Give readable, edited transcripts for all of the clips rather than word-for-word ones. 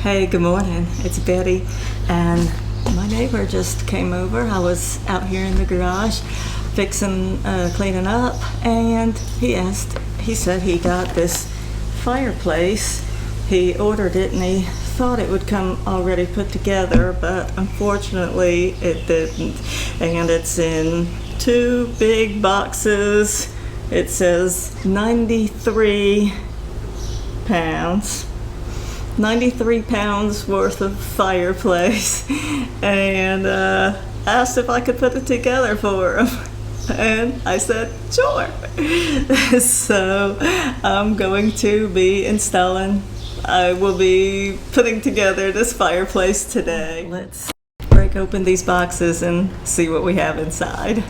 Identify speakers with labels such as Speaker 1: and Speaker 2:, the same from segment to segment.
Speaker 1: Hey, good morning. It's Betty, and my neighbor just came over. I was out here in the garage fixing, cleaning up, and he said he got this fireplace. He ordered it and he thought it would come already put together, but unfortunately it didn't. And it's in 2 big boxes. It says 93 pounds. 93 pounds worth of fireplace, and asked if I could put it together for him. And I said, sure. So I'm going to be I will be putting together this fireplace today. Let's break open these boxes and see what we have inside.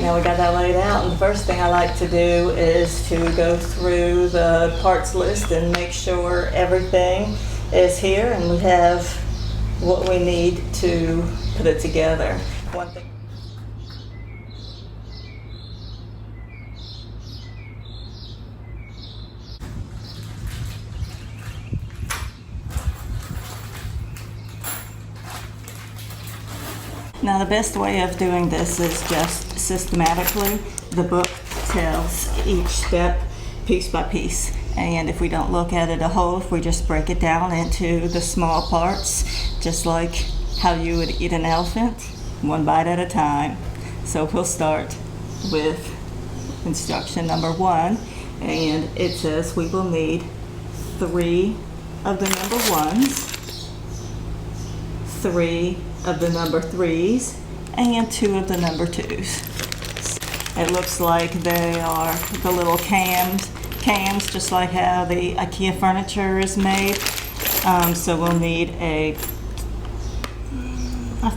Speaker 1: Now we got that laid out, and the first thing I like to do is to go through the parts list and make sure everything is here and we have what we need to put it together. One thing. Now the best way of doing this is just systematically. The book tells each step piece by piece, and if we don't look at it a whole, if we just break it down into the small parts, just like how you would eat an elephant, one bite at a time. So we'll start with instruction number 1, and it says we will need 3 of the number 1s, 3 of the number 3s, and 2 of the number 2s. It looks like they are the little cams, just like how the IKEA furniture is made. So we'll need a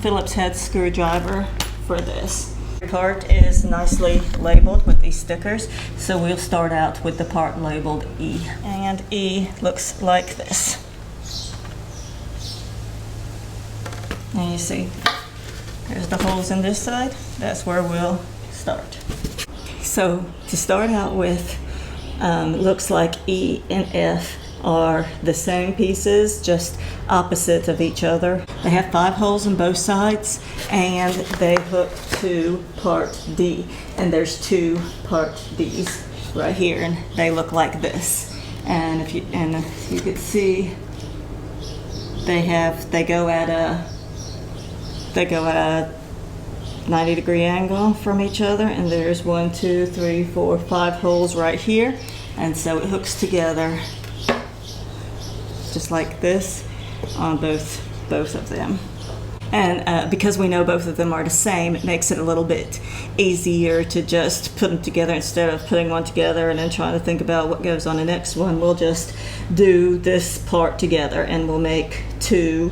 Speaker 1: Phillips head screwdriver for this. The part is nicely labeled with these stickers, so we'll start out with the part labeled E. And E looks like this. And you see, there's the holes in this side. That's where we'll start. So to start out with, it looks like E and F are the same pieces, just opposite of each other. They have 5 holes on both sides, and they hook to part D. And there's 2 part Ds right here, and they look like this. And if you could see, they go at a 90-degree angle from each other, and there's 1, 2, 3, 4, 5 holes right here, and so it hooks together just like this on both of them. And because we know both of them are the same, it makes it a little bit easier to just put them together instead of putting one together and then trying to think about what goes on the next one. We'll just do this part together and we'll make 2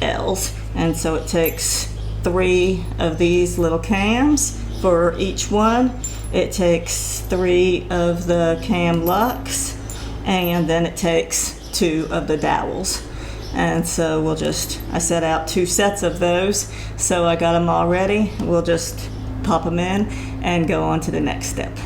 Speaker 1: L's. And so it takes 3 of these little cams for each one. It takes 3 of the cam lucks, and then it takes 2 of the dowels. And so I set out 2 sets of those, so I got them all ready. We'll just pop them in and go on to the next step.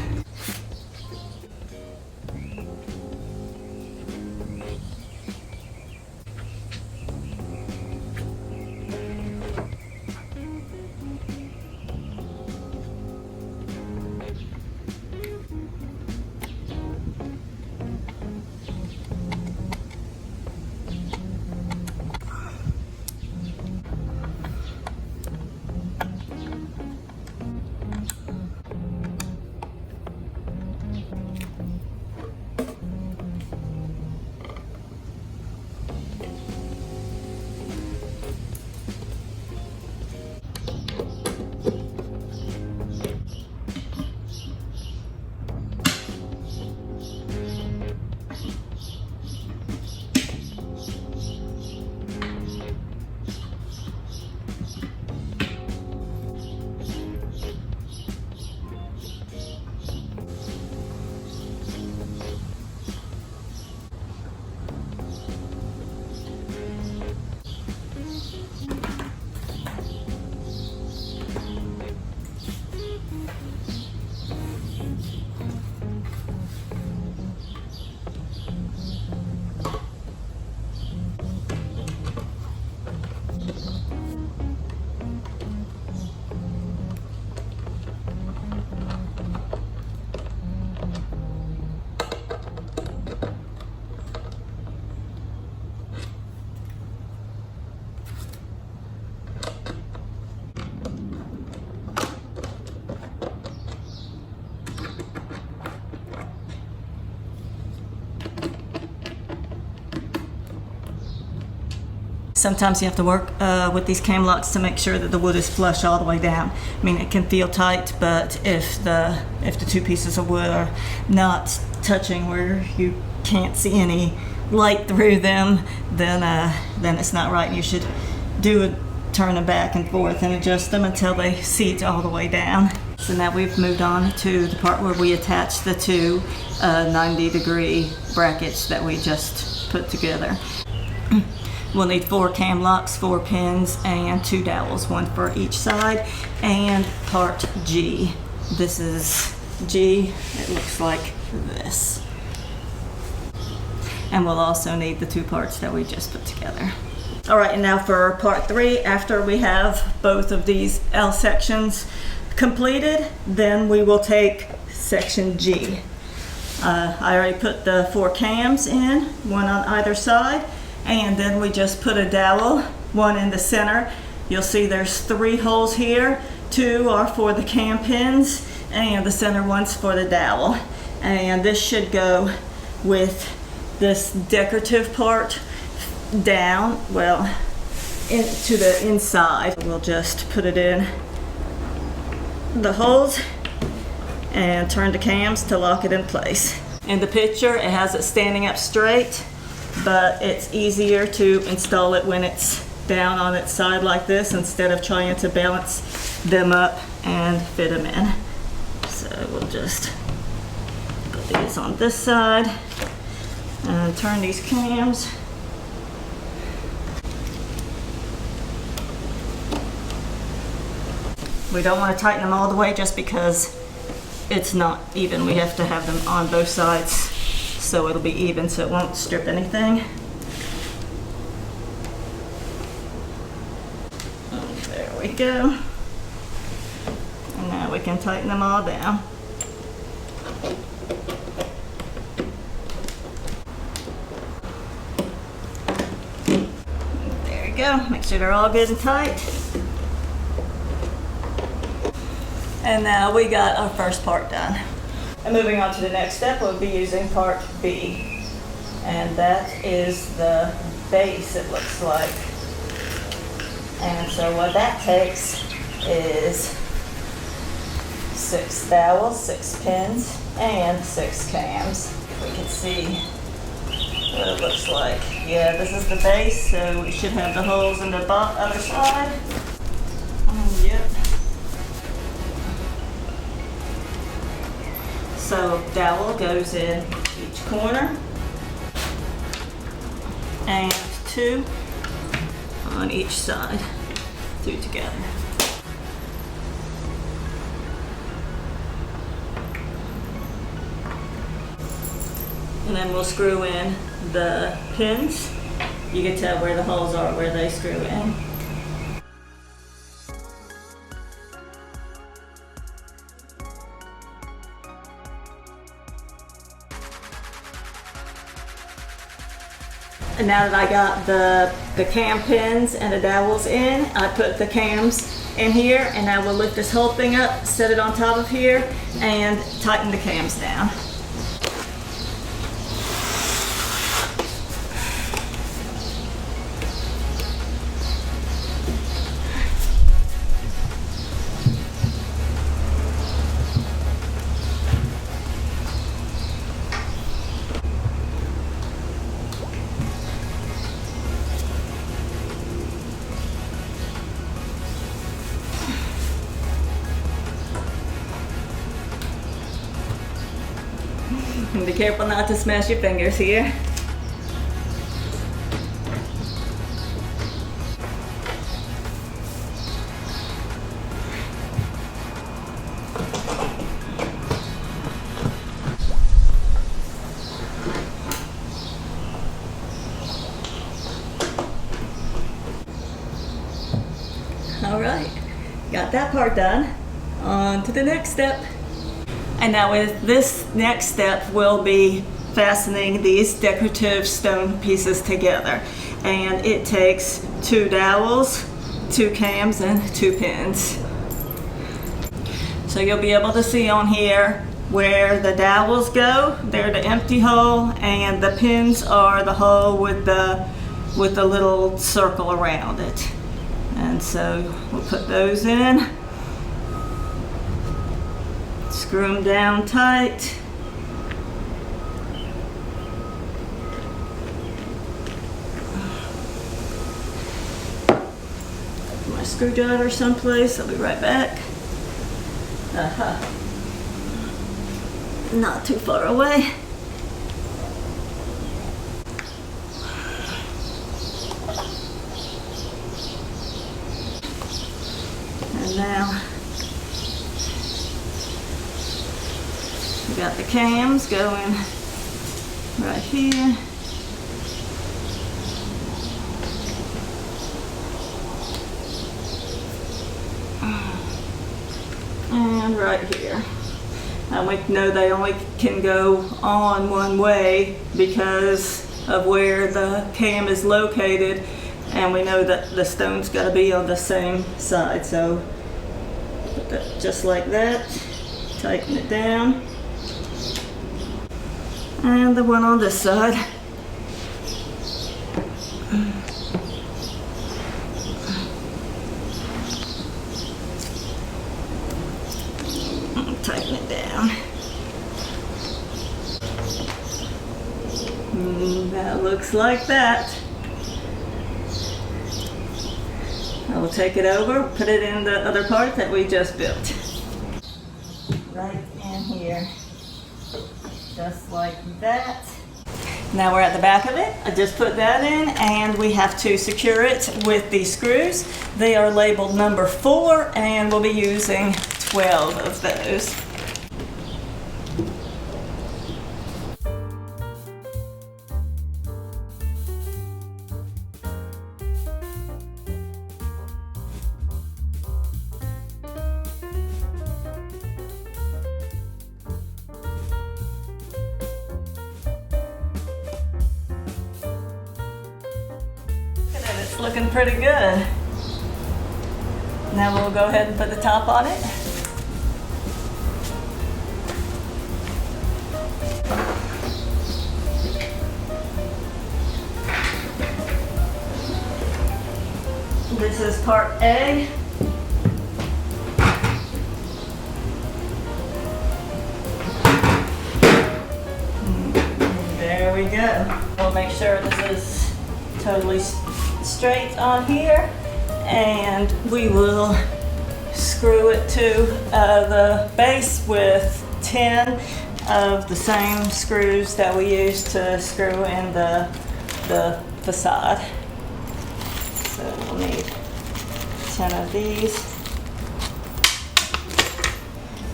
Speaker 1: sometimes you have to work with these cam locks to make sure that the wood is flush all the way down. I mean, it can feel tight, but if the two pieces of wood are not touching where you can't see any light through them, then it's not right. You should turn them back and forth and adjust them until they seat all the way down. So now we've moved on to the part where we attach the two 90-degree brackets that we just put together. We'll need 4 cam locks, 4 pins, and 2 dowels, 1 for each side, and part G. This is G. It looks like this. And we'll also need the 2 parts that we just put together. All right, and now for part 3, after we have both of these L sections completed, then we will take section G. I already put the 4 cams in, 1 on either side, and then we just put a dowel, 1 in the center. You'll see there's 3 holes here. 2 are for the cam pins, and the center one's for the dowel. And this should go with this decorative part down, well, into the inside. We'll just put it in the holes and turn the cams to lock it in place. In the picture, it has it standing up straight, but it's easier to install it when it's down on its side like this instead of trying to balance them up and fit them in. So we'll just put these on this side and turn these cams. We don't want to tighten them all the way just because it's not even. We have to have them on both sides so it'll be even, so it won't strip anything. And there we go. And now we can tighten them all down. There you go. Make sure they're all good and tight. And now we got our first part done. And moving on to the next step, we'll be using part B. And that is the base, it looks like. And so what that takes is 6 dowels, 6 pins, and 6 cams. We can see what it looks like. Yeah, this is the base, so we should have the holes in the other side. Yep. So dowel goes in each corner and 2 on each side, 2 together. And then we'll screw in the pins. You can tell where the holes are where they screw in. And now that I got the cam pins and the dowels in, I put the cams in here, and now we'll lift this whole thing up, set it on top of here, and tighten the cams down. And be careful not to smash your fingers here. All right, got that part done. On to the next step. And now with this next step, we'll be fastening these decorative stone pieces together. And it takes 2 dowels, 2 cams, and 2 pins. So you'll be able to see on here where the dowels go. They're the empty hole, and the pins are the hole with the with a little circle around it. And so we'll put those in, screw them down tight. Put my screwdriver someplace, I'll be right back. Not too far away. And now we got the cams going right here. And right here. And we know they only can go on one way because of where the cam is located, and we know that the stone's got to be on the same side. So put that just like that, tighten it down. And the one on this side. Tighten it down. That looks like that. I will take it over, put it in the other part that we just built. Right in here. Just like that. Now we're at the back of it. I just put that in, and we have to secure it with these screws. They are labeled number 4, and we'll be using 12 of those. It's looking pretty good. Now we'll go ahead and put the top on it. This is part A. There we go. We'll make sure this is totally straight on here, and we will screw it to the base with 10 of the same screws that we used to screw in the facade. So we'll need 10 of these,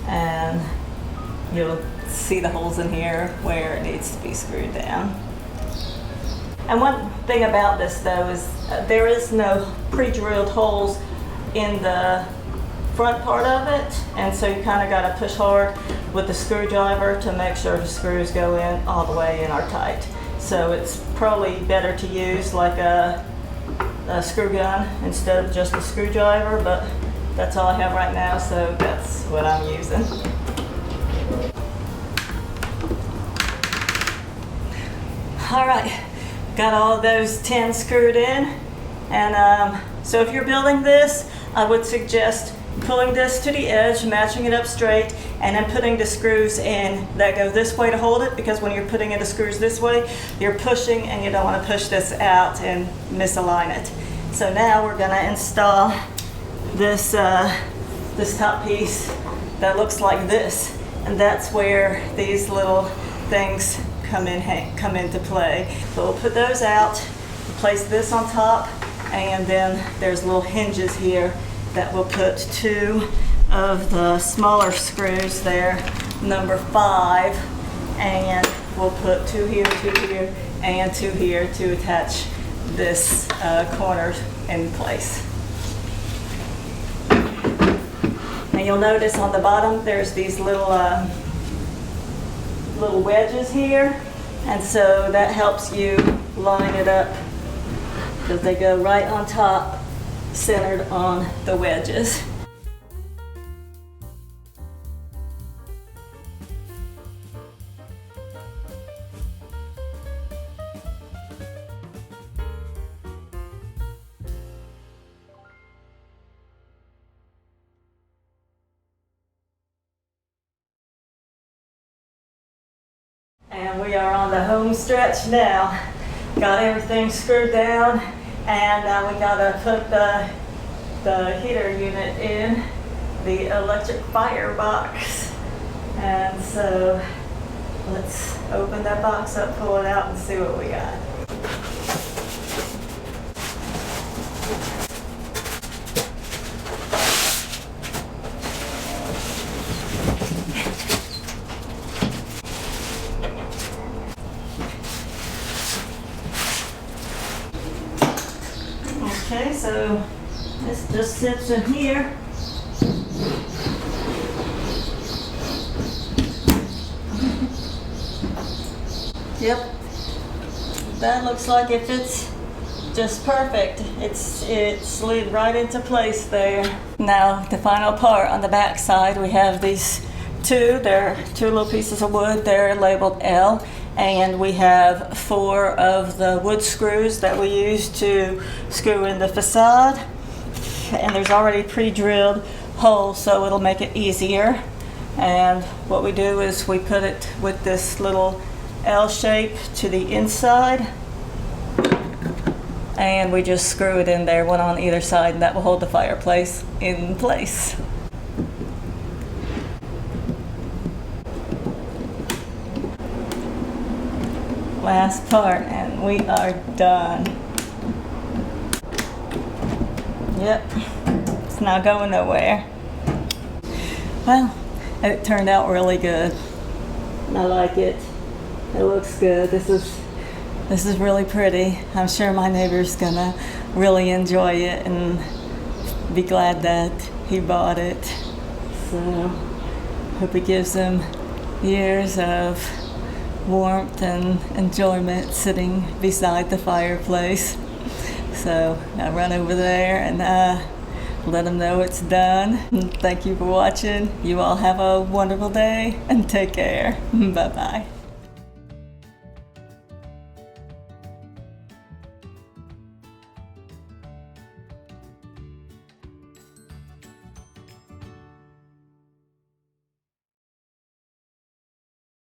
Speaker 1: and you'll see the holes in here where it needs to be screwed down. And one thing about this though is there is no pre-drilled holes in the front part of it, and so you kind of got to push hard with the screwdriver to make sure the screws go in all the way and are tight. So it's probably better to use like a screw gun instead of just a screwdriver, but that's all I have right now, so that's what I'm using. All right. Got all of those 10 screwed in, and so if you're building this, I would suggest pulling this to the edge, matching it up straight, and then putting the screws in that go this way to hold it, because when you're putting in the screws this way, you're pushing and you don't want to push this out and misalign it. So now we're going to install this, this top piece that looks like this, and that's where these little things come into play. So we'll put those out, place this on top, and then there's little hinges here that we'll put 2 of the smaller screws there, number 5, and we'll put 2 here, 2 here, and 2 here to attach this corner in place. And you'll notice on the bottom there's these little wedges here, and so that helps you line it up because they go right on top, centered on the wedges. And we are on the home stretch now. Got everything screwed down, and now we gotta put the heater unit in, the electric firebox. And so let's open that box up, pull it out, and see what we got. Okay, so this just sits in here. Yep, that looks like it fits just perfect. It slid right into place there. Now the final part on the back side, we have these they're two little pieces of wood. They're labeled L, and we have 4 of the wood screws that we use to screw in the facade. And there's already pre-drilled holes, so it'll make it easier. And what we do is we put it with this little L shape to the inside, and we just screw it in there, one on either side, and that will hold the fireplace in place. Last part, and we are done. Yep, it's not going nowhere. Well, it turned out really good. I like it. It looks good. This is really pretty. I'm sure my neighbor's gonna really enjoy it and be glad that he bought it. So, hope it gives him years of warmth and enjoyment sitting beside the fireplace. So I run over there and let them know it's done. Thank you for watching. You all have a wonderful day and take care. Bye-bye.